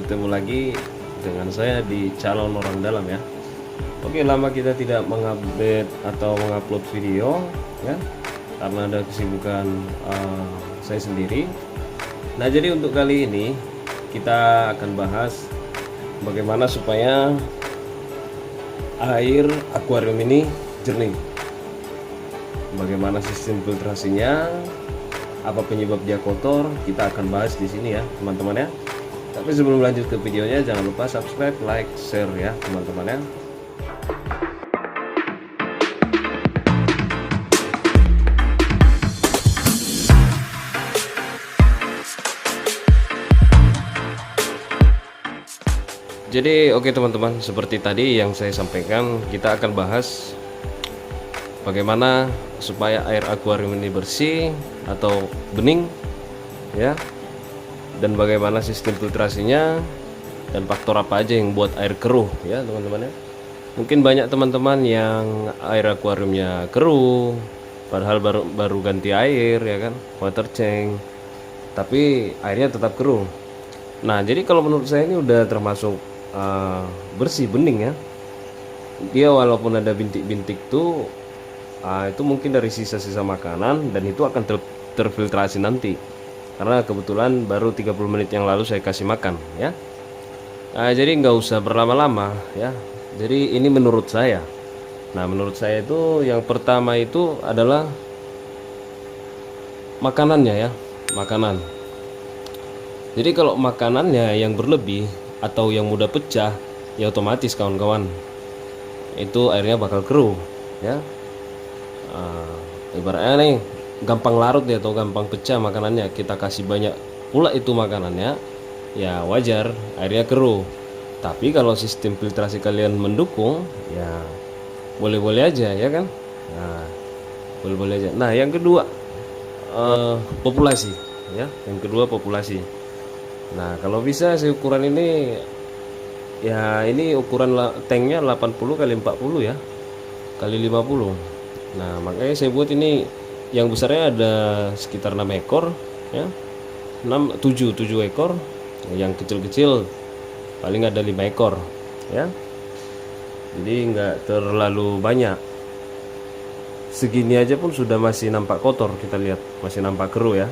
bertemu lagi dengan saya di Calon Orang Dalam ya. Oke, lama kita tidak mengupdate atau mengupload video ya, karena ada kesibukan saya sendiri. Nah, jadi untuk kali ini kita akan bahas bagaimana supaya air akuarium ini jernih. Bagaimana sistem filtrasinya, apa penyebab dia kotor, kita akan bahas di sini ya teman-teman ya. Tapi sebelum lanjut ke videonya, jangan lupa subscribe, like, share ya teman-teman ya. Jadi oke teman-teman, seperti tadi yang saya sampaikan, kita akan bahas bagaimana supaya air akuarium ini bersih atau bening ya, dan bagaimana sistem filtrasinya, dan faktor apa aja yang buat air keruh ya teman-teman ya. Mungkin banyak teman-teman yang air akuariumnya keruh padahal baru ganti air ya kan, water change, tapi airnya tetap keruh. Nah, jadi kalau menurut saya ini udah termasuk bersih, bening ya. Dia walaupun ada bintik-bintik tuh itu mungkin dari sisa-sisa makanan, dan itu akan terfiltrasi nanti, karena kebetulan baru 30 menit yang lalu saya kasih makan ya. Jadi nggak usah berlama-lama ya. Jadi ini menurut saya. Nah, menurut saya itu yang pertama itu adalah makanannya ya, makanan. Jadi kalau makanannya yang berlebih atau yang mudah pecah, ya otomatis kawan-kawan itu airnya bakal keruh ya. Ibaratnya nih, gampang larut ya atau gampang pecah makanannya, kita kasih banyak pula itu makanannya, ya wajar airnya keruh. Tapi kalau sistem filtrasi kalian mendukung, ya boleh-boleh aja ya kan. Nah, boleh-boleh aja. Nah, yang kedua populasi ya. Yang kedua populasi. Nah, kalau bisa sih ukuran ini ya, ini ukuran tanknya 80 kali 40 ya, kali 50. Nah, makanya saya buat ini yang besarnya ada sekitar 6 ekor ya. 7 ekor. Yang kecil-kecil paling ada 5 ekor ya. Jadi nggak terlalu banyak. Segini aja pun sudah masih nampak kotor, kita lihat masih nampak keruh ya.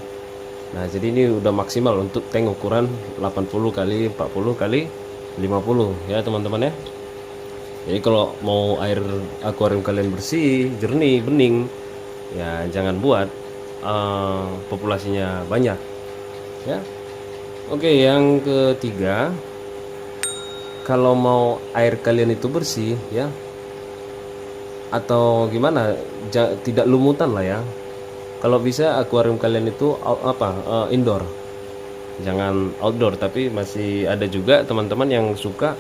Nah, jadi ini udah maksimal untuk tank ukuran 80 kali 40 kali 50 ya teman-teman ya. Jadi kalau mau air akuarium kalian bersih, jernih, bening, ya jangan buat populasinya banyak ya. Oke, yang ketiga, kalau mau air kalian itu bersih ya, atau gimana, tidak lumutan lah ya. Kalau bisa akuarium kalian itu indoor, jangan outdoor. Tapi masih ada juga teman-teman yang suka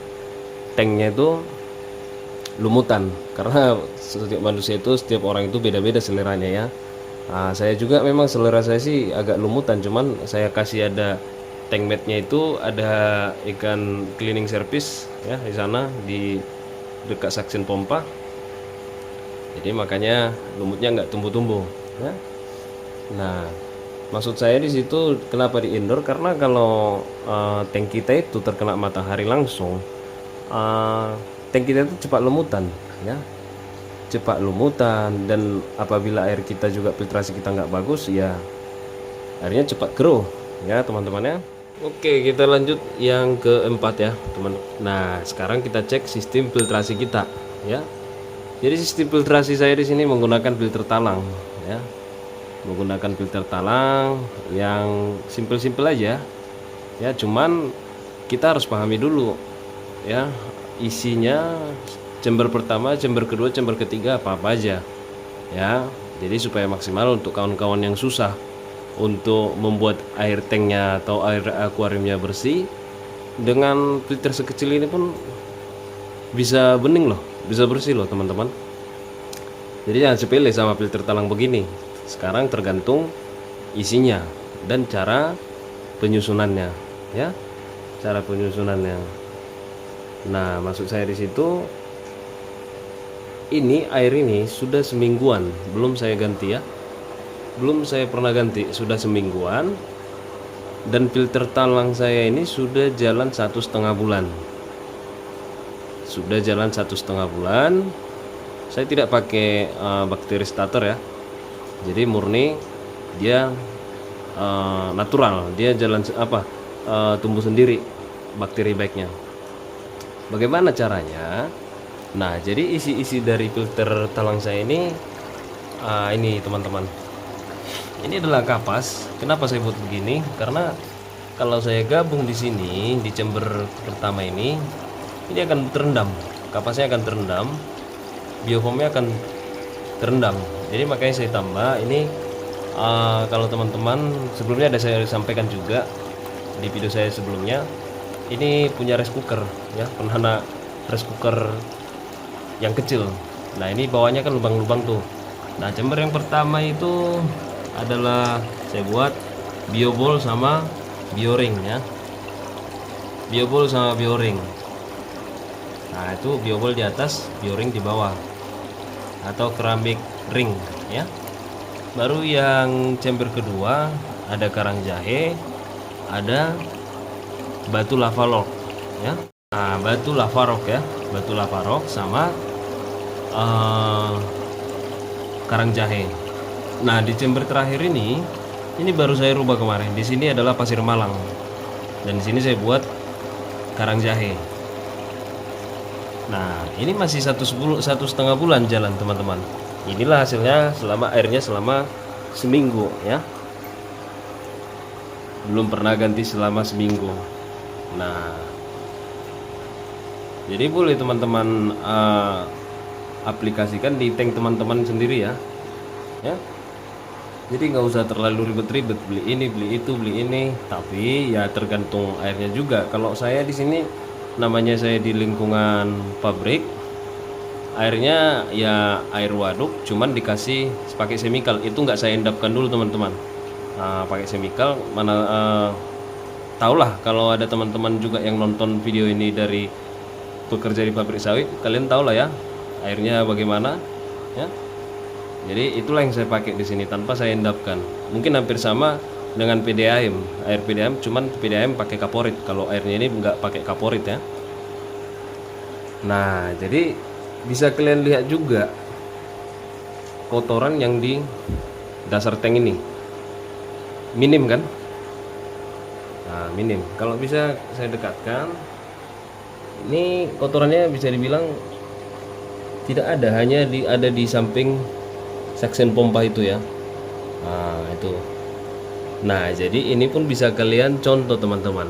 tanknya itu lumutan, karena setiap manusia itu, setiap orang itu beda-beda seleranya ya. Saya juga memang selera saya sih agak lumutan, cuman saya kasih ada tank mat-nya itu ada ikan cleaning service ya di sana, di dekat suction pompa. Jadi makanya lumutnya nggak tumbuh-tumbuh ya. Nah, maksud saya di situ kenapa di indoor, karena kalau tank kita itu terkena matahari langsung, tank kita itu cepat lumutan ya, cepat lumutan. Dan apabila air kita juga filtrasi kita nggak bagus, ya airnya cepat keruh ya teman-teman ya. Oke, kita lanjut yang keempat ya teman. Nah, sekarang kita cek sistem filtrasi kita ya. Jadi sistem filtrasi saya di sini menggunakan filter talang ya, menggunakan filter talang yang simple-simple aja ya. Cuman kita harus pahami dulu ya, isinya chamber pertama, chamber kedua, chamber ketiga apa aja ya. Jadi supaya maksimal untuk kawan-kawan yang susah untuk membuat air tanknya atau air akuariumnya bersih, dengan filter sekecil ini pun bisa bening loh, bisa bersih loh teman-teman. Jadi jangan sepele sama filter talang begini. Sekarang tergantung isinya dan cara penyusunannya ya, cara penyusunannya. Nah, maksud saya di situ, ini air ini sudah semingguan belum saya ganti ya, belum saya pernah ganti, sudah semingguan Dan filter talang saya ini sudah jalan 1,5 bulan. Sudah jalan 1,5 bulan. Saya tidak pakai bakteri starter ya. Jadi murni dia natural, dia jalan tumbuh sendiri bakteri baiknya. Bagaimana caranya? Nah, jadi isi-isi dari filter talang saya ini teman-teman. Ini adalah kapas. Kenapa saya buat begini? Karena kalau saya gabung di sini di chamber pertama ini akan terendam. Kapasnya akan terendam, biofoamnya akan terendam. Jadi makanya saya tambah ini. Kalau teman-teman sebelumnya ada saya sampaikan juga di video saya sebelumnya, ini punya rice cooker ya, penghana rice cooker yang kecil. Nah, ini bawahnya kan lubang-lubang tuh. Nah, chamber yang pertama itu adalah saya buat biobol sama bioring ya. Biobol sama bioring. Nah, itu biobol di atas, bioring di bawah, atau keramik ring ya. Baru yang chamber kedua ada karang jahe, ada batu lava rock ya. Nah, batu lava rock ya, batu lava rock sama karang jahe. Nah, di chamber terakhir ini baru saya rubah kemarin. Di sini adalah pasir malang, dan di sini saya buat karang jahe. Nah, ini masih 1,5 bulan jalan teman-teman. Inilah hasilnya airnya selama seminggu ya. Belum pernah ganti selama seminggu. Nah, jadi boleh teman-teman aplikasikan di tank teman-teman sendiri ya. Jadi nggak usah terlalu ribet-ribet beli ini, beli itu, beli ini. Tapi ya tergantung airnya juga. Kalau saya di sini namanya saya di lingkungan pabrik, airnya ya air waduk, cuman dikasih pakai chemical. Itu nggak saya endapkan dulu teman-teman. Pakai chemical mana tahulah kalau ada teman-teman juga yang nonton video ini dari bekerja di pabrik sawit, kalian tahu lah ya airnya bagaimana ya. Jadi itulah yang saya pakai di sini tanpa saya endapkan. Mungkin hampir sama dengan PDAM, air PDAM, cuman PDAM pakai kaporit. Kalau airnya ini nggak pakai kaporit ya. Nah, jadi bisa kalian lihat juga kotoran yang di dasar tank ini minim kan? Nah, minim. Kalau bisa saya dekatkan, ini kotorannya bisa dibilang tidak ada, hanya ada di samping seksen pompa itu ya. Nah, itu. Nah, jadi ini pun bisa kalian contoh teman-teman.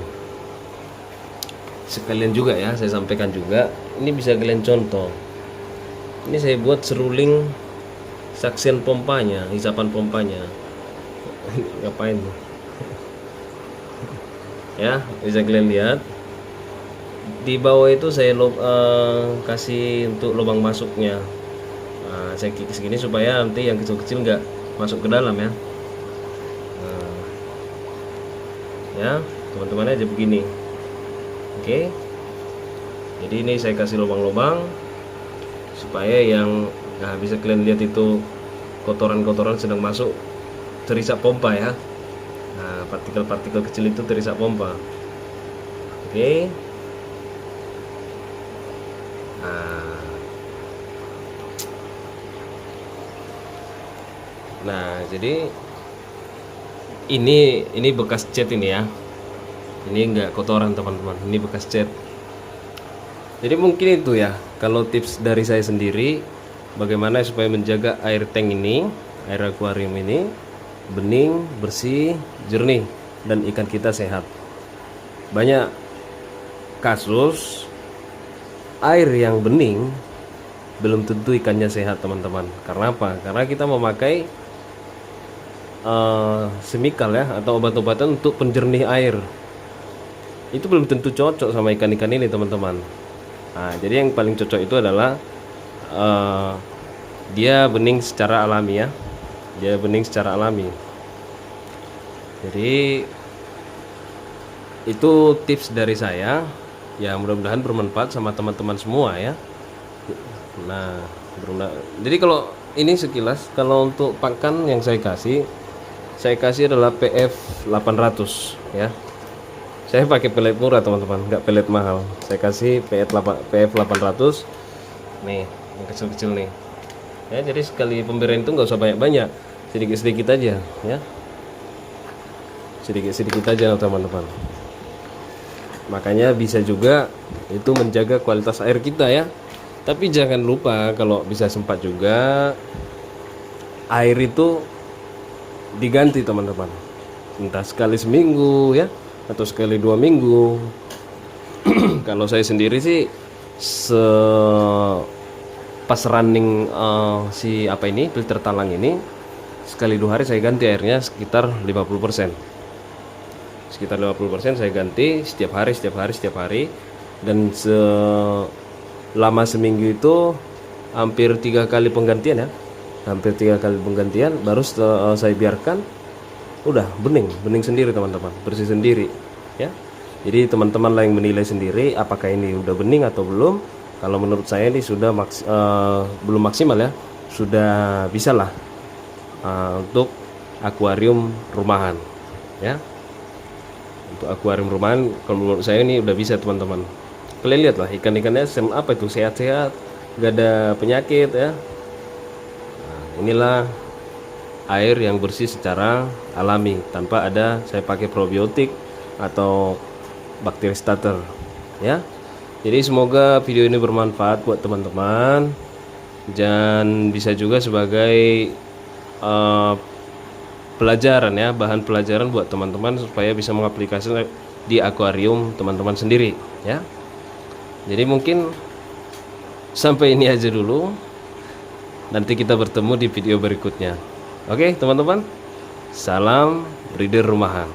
Sekalian juga ya, saya sampaikan juga, ini bisa kalian contoh. Ini saya buat seruling seksen pompanya, hisapan pompanya. Ngapain tuh? Ya, bisa kalian lihat. Di bawah itu saya kasih untuk lubang masuknya. Nah, saya kikis segini supaya nanti yang kecil-kecil nggak masuk ke dalam ya. Nah, ya teman-teman aja begini. Oke, jadi ini saya kasih lubang-lubang supaya yang bisa kalian lihat itu kotoran-kotoran sedang masuk terisak pompa ya. Nah, partikel-partikel kecil itu terisak pompa. Oke. Nah, jadi ini bekas cat ini ya. Ini enggak kotoran teman-teman, ini bekas cat. Jadi mungkin itu ya, kalau tips dari saya sendiri bagaimana supaya menjaga air tank ini, air akuarium ini bening, bersih, jernih, dan ikan kita sehat. Banyak kasus air yang bening belum tentu ikannya sehat teman-teman. Karena apa? Karena kita memakai chemical ya, atau obat-obatan untuk penjernih air. Itu belum tentu cocok sama ikan-ikan ini teman-teman. Nah, jadi yang paling cocok itu adalah dia bening secara alami ya. Dia bening secara alami. Jadi itu tips dari saya. Ya, mudah-mudahan bermanfaat sama teman-teman semua ya. Nah, jadi kalau ini sekilas, kalau untuk pakan yang saya kasih saya kasih adalah PF 800 ya. Saya pakai pelet murah teman-teman, nggak pelet mahal. Saya kasih PF 800 nih, yang kecil-kecil nih ya. Jadi sekali pemberian itu nggak usah banyak-banyak, sedikit-sedikit aja ya, sedikit-sedikit aja teman-teman. Makanya bisa juga itu menjaga kualitas air kita ya. Tapi jangan lupa kalau bisa sempat juga air itu diganti teman-teman, entah sekali seminggu ya, atau sekali 2 minggu. Kalau saya sendiri sih pas running si apa ini filter talang ini, sekali 2 hari saya ganti airnya sekitar 50%. Sekitar 50% saya ganti setiap hari, dan selama seminggu itu hampir 3 kali penggantian ya, baru saya biarkan udah bening sendiri teman-teman, bersih sendiri ya. Jadi teman-teman lah yang menilai sendiri apakah ini udah bening atau belum. Kalau menurut saya ini sudah belum maksimal ya, sudah bisa lah untuk akuarium rumahan ya. Untuk akuarium rumahan kalau menurut saya ini udah bisa teman-teman. Kalian lihat lah ikan-ikannya apa itu, sehat-sehat, gak ada penyakit ya. Nah, inilah air yang bersih secara alami tanpa ada saya pakai probiotik atau bakteri starter ya. Jadi semoga video ini bermanfaat buat teman-teman dan bisa juga sebagai pelajaran ya, bahan pelajaran buat teman-teman supaya bisa mengaplikasikan di akuarium teman-teman sendiri ya. Jadi mungkin sampai ini aja dulu, nanti kita bertemu di video berikutnya. Oke teman-teman, salam breeder rumahan.